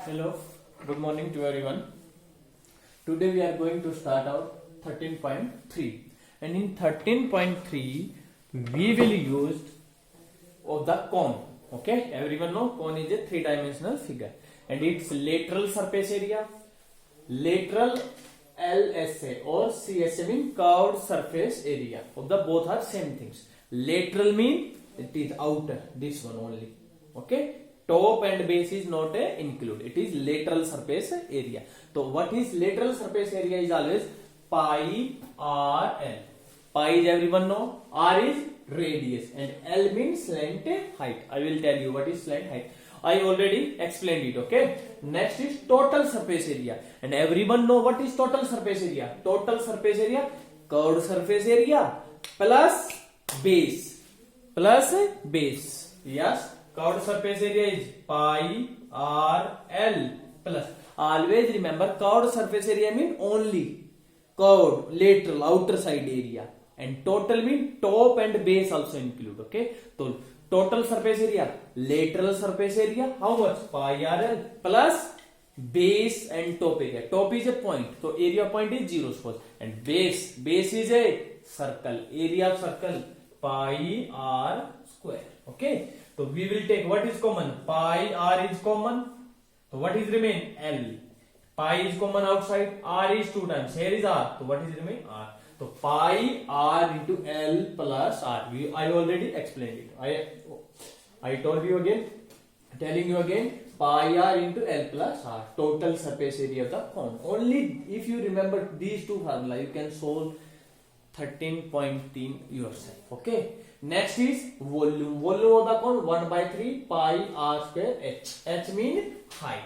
Hello, good morning to everyone. Today we are going to start out 13.3 and in 13.3 we will use of the cone. Okay, everyone know cone is a three-dimensional figure and its lateral surface area, lateral LSA or CSA mean curved surface area of the both are same things. Lateral mean it is outer, this one only. Okay, top and base is not a include, it is lateral surface area. So what is lateral surface area is always pi RL. Pi is everyone know, R is radius and L means slant height. I will tell you what is slant height. I already explained it. Okay, next is total surface area and everyone know what is total surface area. Total surface area, curved surface area plus base yes. Curved surface area is pi RL plus. Always remember curved surface area mean only curved lateral outer side area and total mean top and base also include. Okay, so total surface area, lateral surface area, how much? Pi RL plus base and top area. Top is a point, so area of point is 0 suppose, and base is a circle, area of circle pi R square. Okay, so we will take what is common, pi R is common, so what is remain? L. Pi is common outside, R is 2 times, here is R, so what is remain? R. So pi R into L plus R. I already explained it. I told you again, telling you again, pi R into L plus R, total surface area of the cone. Only if you remember these two formula, you can solve 13.3 yourself. Okay. Next is volume. Volume of the cone 1 by 3 pi R square H. H means height.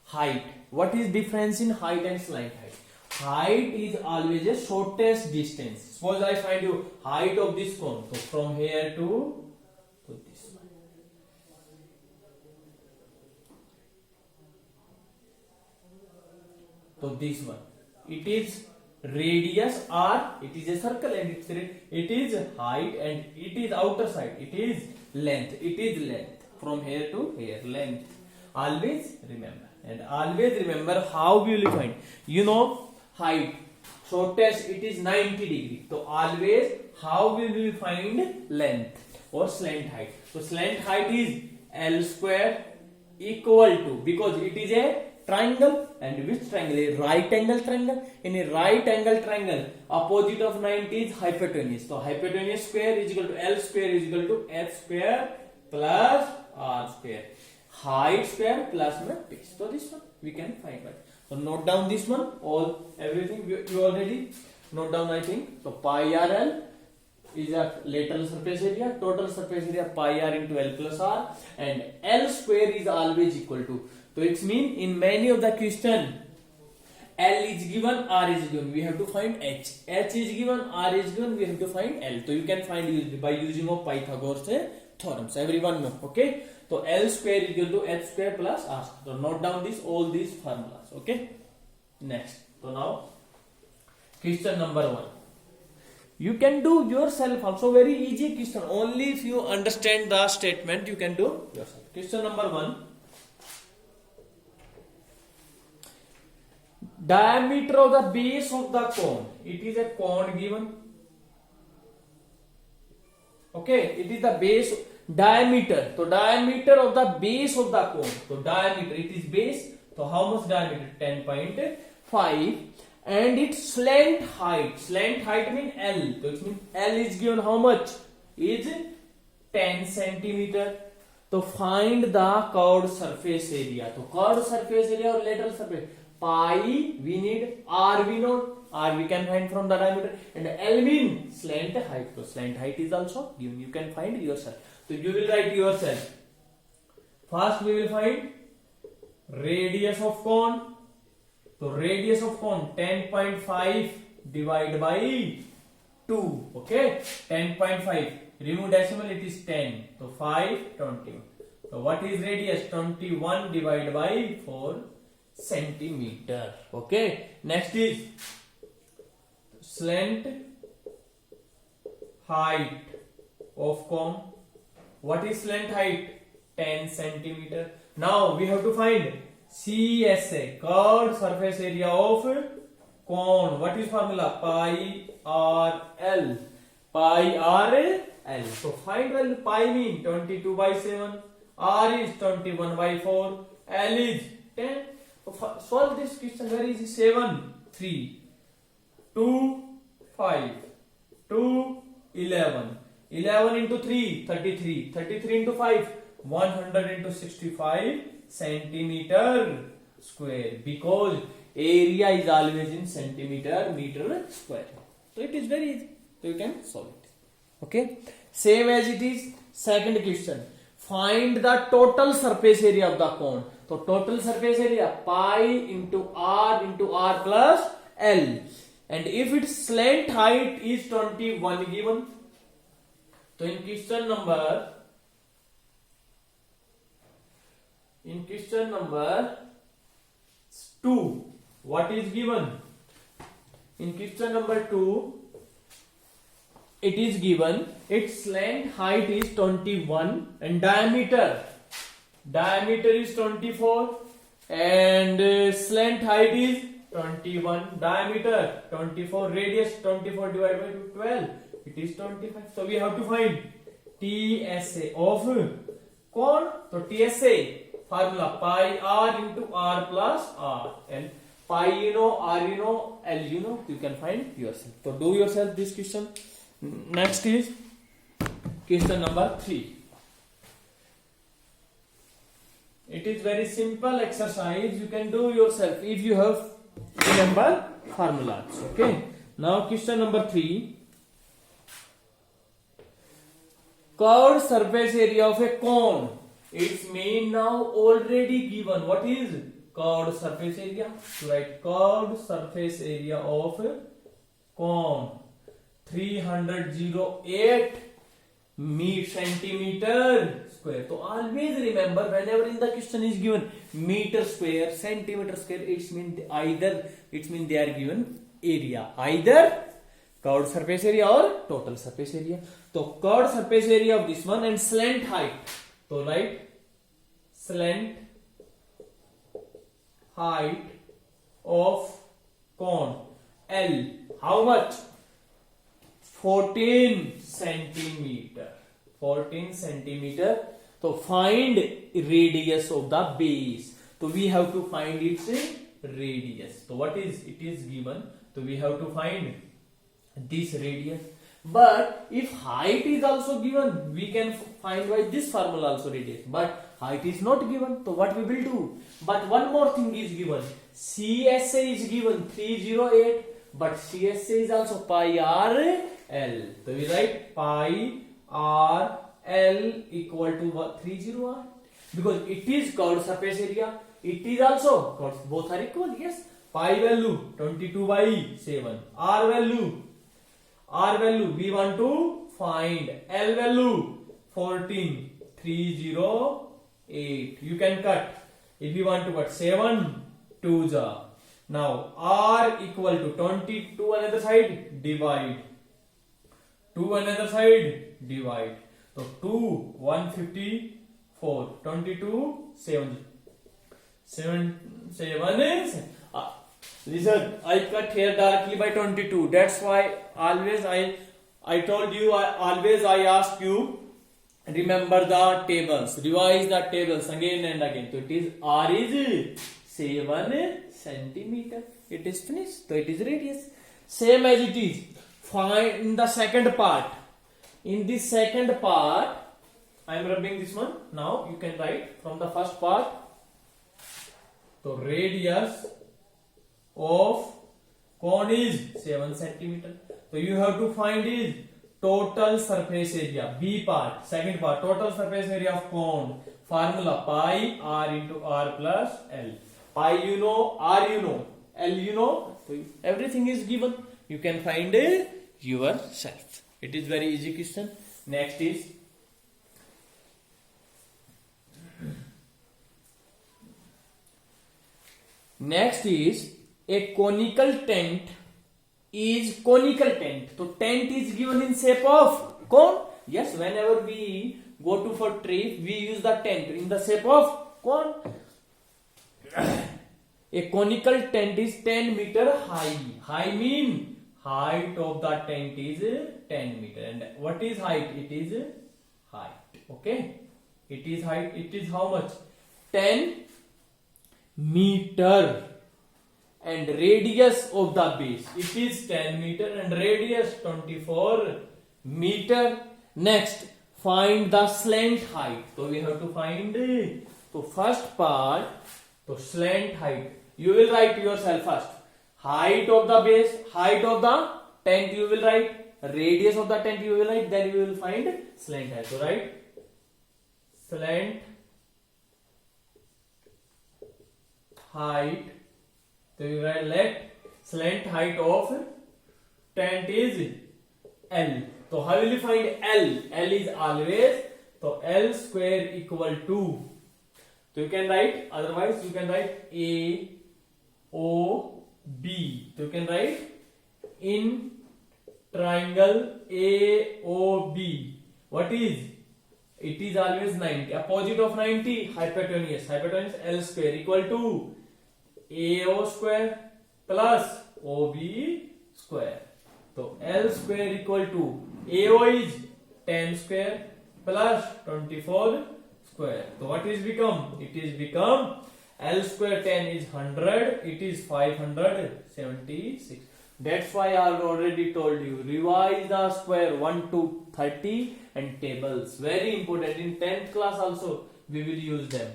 Height. What is difference in height and slant height? Height is always a shortest distance. Suppose I find you height of this cone. So from here to this one. So this one. It is radius R. It is a circle and it is height and it is outer side. It is length. It is length. From here to here. Length. Always remember. And always remember how we will find. You know height. Shortest it is 90 degree. So always how we will find length or slant height. So slant height is L square equal to, because it is a triangle, and which triangle? A right angle triangle. In a right angle triangle, opposite of 90 is hypotenuse. So hypotenuse square is equal to L square is equal to H square plus R square. Height square plus base. So this one we can find out. So note down this one. All everything you already note down, I think. So pi RL is a lateral surface area. Total surface area pi R into L plus R, and L square is always equal to. So it means in many of the question L is given, R is given. We have to find H. H is given, R is given. We have to find L. So you can find by using of Pythagoras theorems. Everyone know. Okay. So L square is equal to H square plus R. So note down all these formulas. Okay. Next. So now question number 1. You can do yourself also, very easy question. Only if you understand the statement you can do yourself. Question number 1. Diameter of the base of the cone. It is a cone given. Okay, it is the base diameter. So diameter of the base of the cone. So diameter, it is base. So how much diameter? 10.5. And its slant height. Slant height means L. So it means L is given how much? Is 10 centimeter. So find the curved surface area. So curved surface area or lateral surface. Pi we need, R we know, R we can find from the diameter, and L means slant height. So slant height is also given. You can find yourself. So you will write yourself. First we will find radius of cone. So radius of cone 10.5 divided by 2. Okay, 10.5. Remove decimal, it is 10. So 5, 20. So what is radius? 21 divided by 4 centimeter. Okay. Next is slant height of cone. What is slant height? 10 centimeter. Now we have to find CSA, curved surface area of cone. What is formula? Pi r l. Pi r l. So find value. Pi mean 22 by 7. R is 21 by 4. L is 10. So solve this question very easy. 7, 3, 2, 5, 2, 11. 11 into 3, 33. 33 into 5, 100 into 65 centimeter square. Because area is always in centimeter meter square. So it is very easy. So you can solve it. Okay. Same as it is. Second question. Find the total surface area of the cone. So total surface area pi into r plus l. And if its slant height is 21 given. So in question number 2, what is given? In question number 2, it is given its slant height is 21 and diameter is 24 and slant height is 21, diameter 24, radius 24 divided by 12, it is 25. So we have to find TSA of cone. So TSA formula pi r into r plus r, and pi you know, r you know, l you know, you can find yourself. So do yourself this question. Next is question number 3. It is very simple exercise, you can do yourself if you have remember formulas. Okay. Now question number 3. Curved surface area of a cone. Its mean now already given. What is curved surface area? To write curved surface area of a cone. 308 centimeter square. So always remember, whenever in the question is given meter square, centimeter square, it means they are given area, either curved surface area or total surface area. So curved surface area of this one and slant height. So write slant height of cone L. How much? 14 centimeter. 14 centimeter. So find radius of the base. So we have to find its radius. So what is it is given? So we have to find this radius. But if height is also given, we can find by this formula also radius. But height is not given. So what we will do? But one more thing is given. CSA is given 308. But CSA is also pi r l. So we write pi r l equal to what? 308. Because it is curved surface area. It is also curved. Both are equal. Yes. Pi value 22 by 7. R value we want to find. L value 14. 308. You can cut. If you want to cut 7 2 ja. Now R equal to 20 to another side, divide. To another side, divide. So 2 154 22 7 is listen, I cut here darkly by 22. That's why always I told you, I ask you remember the tables, revise the tables again and again. So it is R is 7 centimeter. It is finished. So it is radius. Same as it is. Find in the second part. In this second part, I am rubbing this one. Now you can write from the first part. So radius of cone is 7 centimeter. So you have to find is total surface area. B part, second part, total surface area of cone. Formula pi r into r plus l. Pi you know, r you know, l you know. So everything is given. You can find it yourself. It is very easy question. Next is a conical tent is conical tent. So tent is given in shape of cone. Yes, whenever we go to for trip, we use the tent in the shape of cone. A conical tent is 10 meter high. High mean height of the tent is 10 meter. And what is height? It is height. Okay. It is height. It is how much? 10 meter. And radius of the base. It is 10 meter and radius 24 meter. Next, find the slant height. So we have to find the first part. So slant height. You will write yourself first. Height of the base, height of the tent you will write. Radius of the tent you will write. Then you will find slant height. So write slant height. So you write let slant height of tent is L. So how will you find L? L is always, so L square equal to, so you can write, otherwise you can write A O B. So you can write in triangle A O B. What is? It is always 90. Opposite of 90, hypotenuse. Hypotenuse L square equal to AO square plus OB square. So L square equal to AO is 10 square plus 24 square. So what is become? It is become L square 10 is 100. It is 576. That's why I already told you. Revise the square 1 to 30 and tables. Very important. In 10th class also we will use them.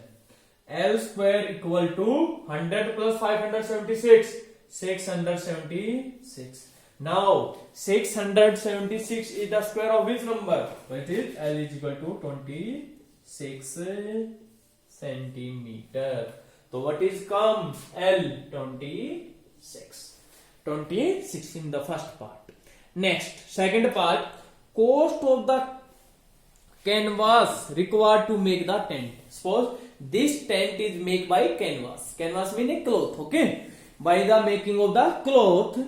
L square equal to 100 plus 576. 676. Now 676 is the square of which number? So it is L is equal to 26 centimeter. So what is come? L 26. 26 in the first part. Next, second part. Cost of the canvas required to make the tent. Suppose this tent is made by canvas. Canvas means a cloth. Okay. By the making of the cloth,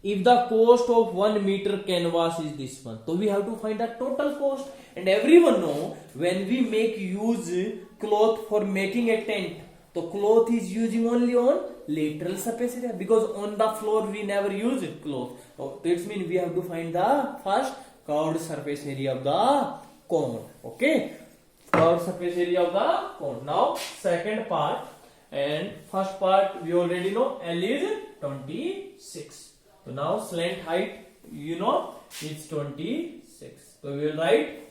if the cost of 1 meter canvas is this one, so we have to find the total cost. And everyone know when we make use cloth for making a tent, the cloth is using only on lateral surface area, because on the floor we never use cloth. So that means we have to find the first curved surface area of the cone. Okay, curved surface area of the cone. Now second part, and first part we already know L is 26. So now slant height, you know, it's 26. So we will write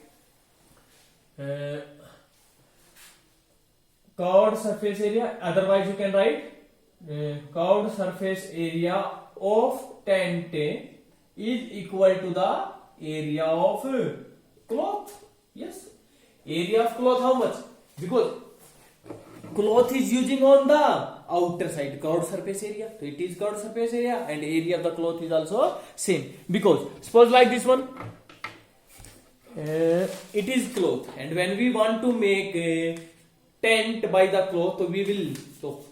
curved surface area. Otherwise you can write curved surface area of tent is equal to the area of cloth. Yes, area of cloth how much? Because cloth is using on the outer side, curved surface area. So it is curved surface area, and area of the cloth is also same. Because suppose like this one, it is cloth, and when we want to make a tent by the cloth, so we will, so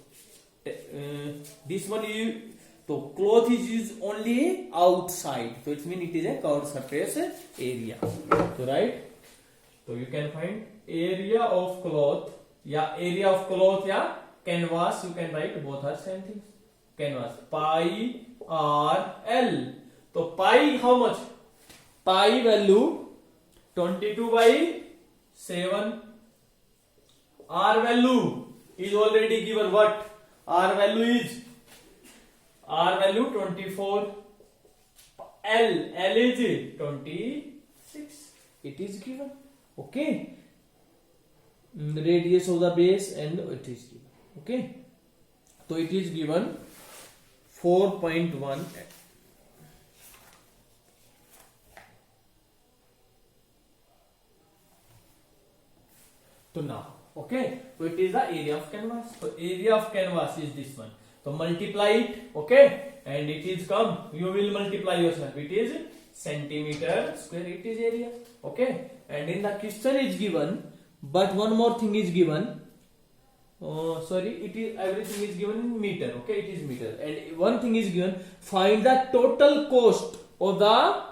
this one you, so cloth is used only outside, so it means it is a curved surface area. So right, so you can find area of cloth, yeah, area of cloth, yeah, canvas, you can write, both are same things. Canvas, pi r l. So pi how much? Pi value 22 by 7. R value is already given. What? R value is 24. L is 26. It is given. Okay. Radius of the base, and it is given. Okay. So it is given 4.1. So now, okay, so it is the area of canvas. So area of canvas is this one. So multiply it, okay, and it is come. You will multiply yourself. It is centimeter square. It is area, okay. And in the question is given, but one more thing is given. Sorry, it is everything is given in meter. Okay, it is meter, and one thing is given. Find the total cost of the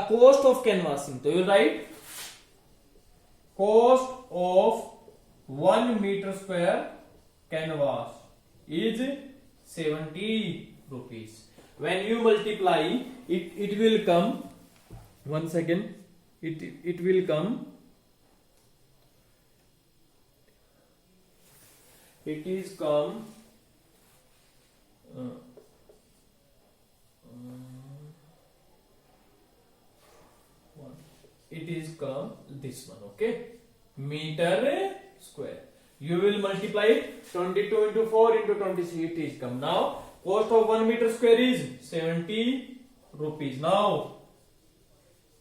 cost of canvassing. So you write cost of 1 meter square canvas is 70 rupees. When you multiply it will come, one second, it will come, it is come it is come this one, okay, meter square. You will multiply it 22 into 4 into 26, it is come. Now cost of 1 meter square is 70 rupees. Now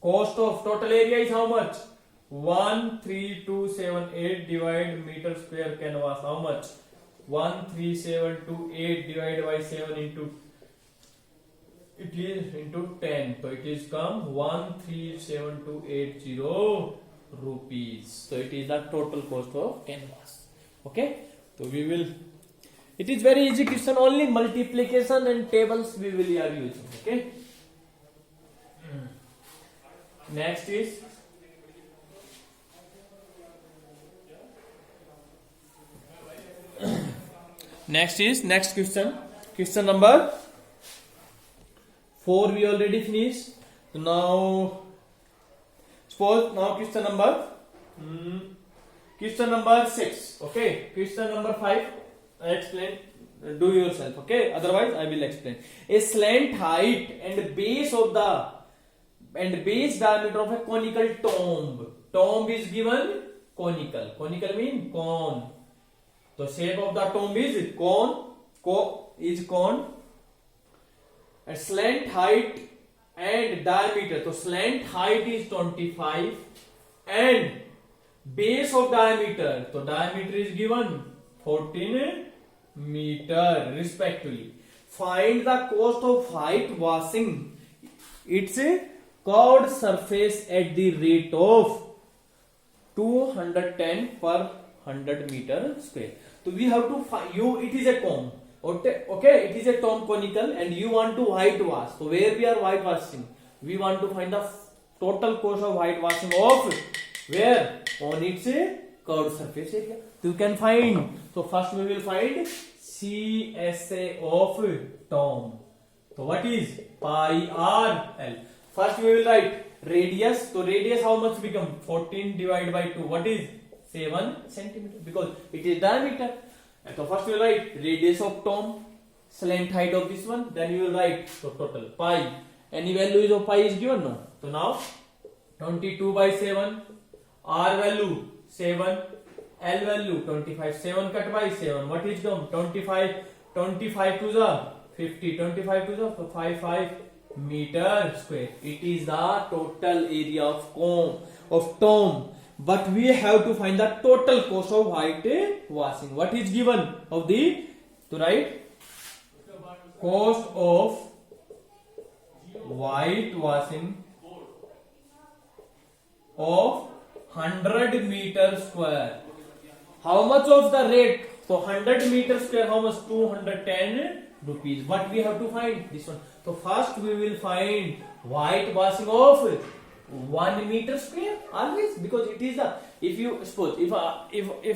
cost of total area is how much? 13278 divide meter square canvas, how much? 13728 divided by 7 into, it is into 10, so it is come 137280 rupees. So it is the total cost of canvas. Okay, so we will, it is very easy question, only multiplication and tables we will are using. Okay, next is next question number 4 we already finished. So now suppose now question number 6. Okay, question number 5 I explain, do yourself. Okay, otherwise I will explain. A slant height and base diameter of a conical tomb is given. Conical mean cone. The shape of the tomb is cone. And slant height and diameter. So slant height is 25 and base of diameter. So diameter is given 14 meter respectively. Find the cost of whitewashing its curved surface at the rate of 210 per 100 meter square. So we have to find, it is a comb. Okay, it is a tomb conical and you want to whitewash. So where we are whitewashing, we want to find the total cost of whitewashing of where? On its curved surface area. So you can find. So first we will find CSA of tomb. So what is pi r l? First we will write radius. So radius how much become? 14 divided by 2. What is? 7 centimeter, because it is diameter. So first we will write radius of tomb, slant height of this one, then you will write so total pi. Any value of pi is given, no? So now 22 by 7, r value 7, l value 25, 7 cut by 7, what is come? 25 to the 50, 25 to the 55 meter square. It is the total area of tomb. But we have to find the total cost of whitewashing. What is given of the, to write cost of whitewashing of 100 meter square. How much of the rate? So 100 meter square, how much? 210 rupees. But we have to find this one. So first we will find whitewashing of 1 meter square always, because it is the, if you suppose if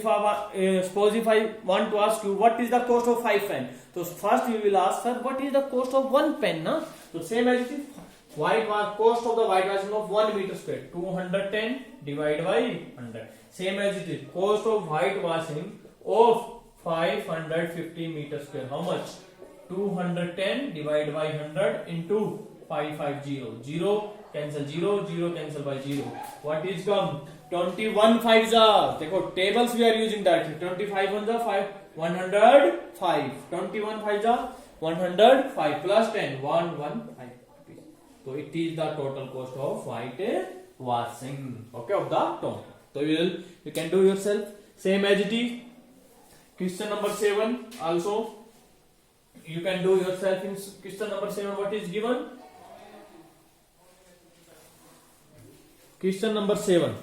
I want to ask you what is the cost of 5 pen, so first we will ask, sir, what is the cost of 1 pen, na? So same as it is cost of the whitewashing of 1 meter square, 210 divided by 100. Same as it is cost of whitewashing of 550 meter square, how much? 210 divided by 100 into 550. 0 cancel 0, 0 cancel by 0. What is come? 21 5s are. Dekho, tables we are using that. 25 ones are 5, 105. 21 5s are 105 plus 10, 115. So it is the total cost of whitewashing. Okay, of the tomb. So you can do yourself. Same as it is. Question number 7 also. You can do yourself in question number 7. What is given? Question number 7.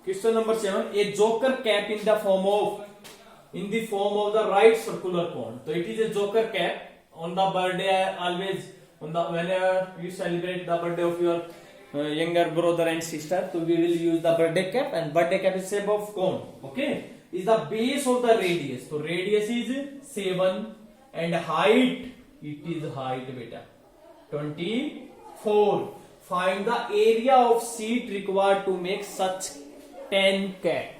Question number 7. A joker cap in the form of the right circular cone. So it is a joker cap. On the birthday, always whenever you celebrate the birthday of your younger brother and sister, so we will use the birthday cap, and birthday cap is shape of cone. Okay, is the base of the radius. So radius is 7 and height, it is height beta 24. Find the area of sheet required to make such 10 cap.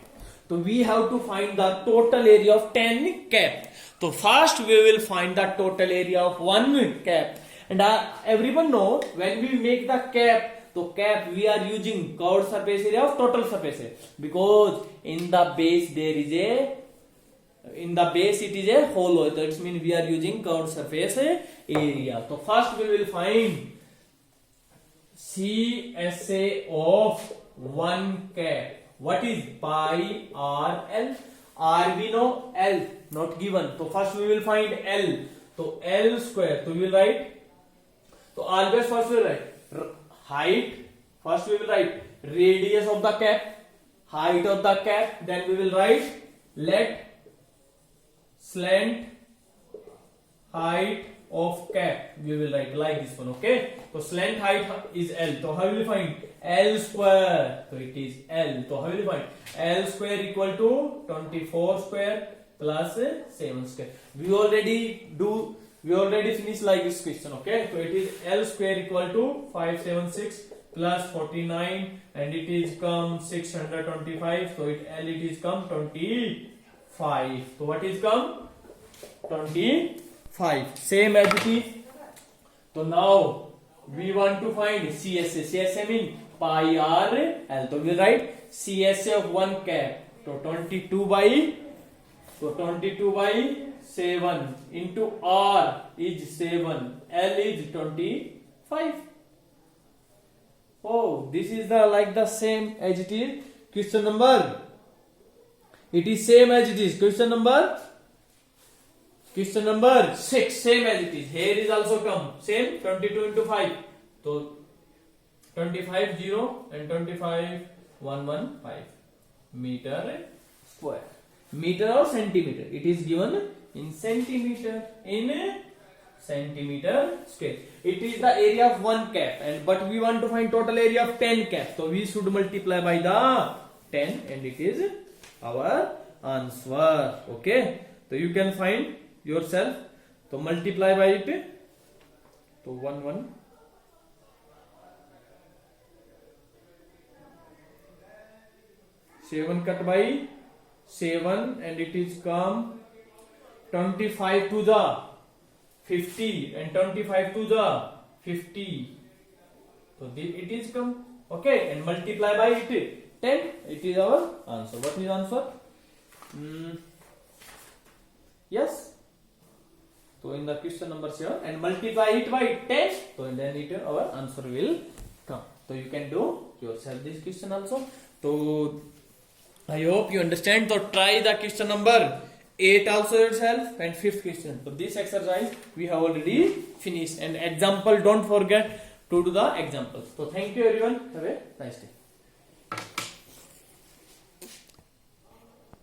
So we have to find the total area of 10 cap. So first we will find the total area of 1 cap. And everyone know when we make the cap, so cap we are using curved surface area of total surface area, because in the base it is a hollow. That means we are using curved surface area. So first we will find CSA of 1 cap. What is pi r l? R we know, L not given. So first we will find L. So L square. So we will write. So always first we will write height. First we will write radius of the cap, height of the cap. Then we will write let slant height of cap. We will write like this one. Okay. So slant height is L. So how will we find L square? So it is L. So how will we find L square equal to 24 square plus 7 square. We already finished like this question. Okay. So it is L square equal to 576 plus 49 and it is come 625. So L it is come 25. So what is come 25. Same as it is. So now we want to find CSA. CSA means pi r l. So we write CSA of 1 cap. So 22 by 7 into r is 7. L is 25. Oh, this is the same as it is. Question number. It is same as it is. Question number 6, same as it is. Here is also come same 22 into 5. So 25 0 and 25 115 meter square. Meter or centimeter? It is given in centimeter. In centimeter square. It is the area of 1 cap, but we want to find total area of 10 cap. So we should multiply by the 10 and it is our answer. Okay. So you can find yourself. So multiply by it. So 1 7 cut by 7 and it is come 25 to the 50 and 25 to the 50. So it is come. Okay, and multiply by it 10. It is our answer. What is answer? Yes. So in the question number 7 and multiply it by 10. So then our answer will come. So you can do yourself this question also. So I hope you understand. So try the question number 8 also yourself and 5th question. So this exercise we have already finished and example, don't forget to do the examples. So thank you everyone. Have a nice day.